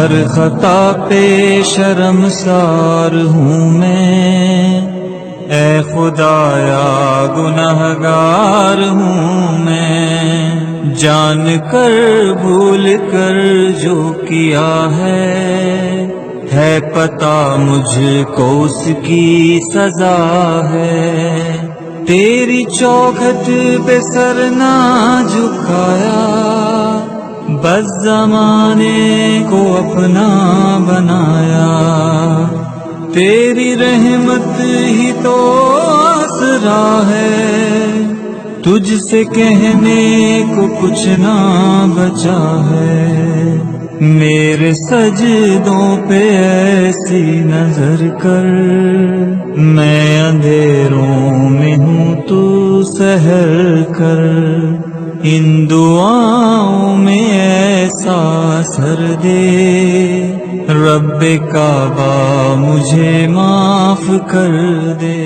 ہر خطا پہ شرمسار ہوں میں، اے خدایا گنہگار ہوں میں، جان کر بھول کر جو کیا ہے پتہ مجھ کو اس کی سزا ہے۔ تیری چوکھٹ پہ سر نہ جھکایا، بس زمانے کو اپنا بنایا، تیری رحمت ہی تو آسرا ہے، تجھ سے کہنے کو کچھ نہ بچا ہے۔ میرے سجدوں پہ ایسی نظر کر، میں اندھیروں میں ہوں تو سحر کر، ان دعاؤں میں ایسا اثر دے، رب کعبہ مجھے معاف کر دے۔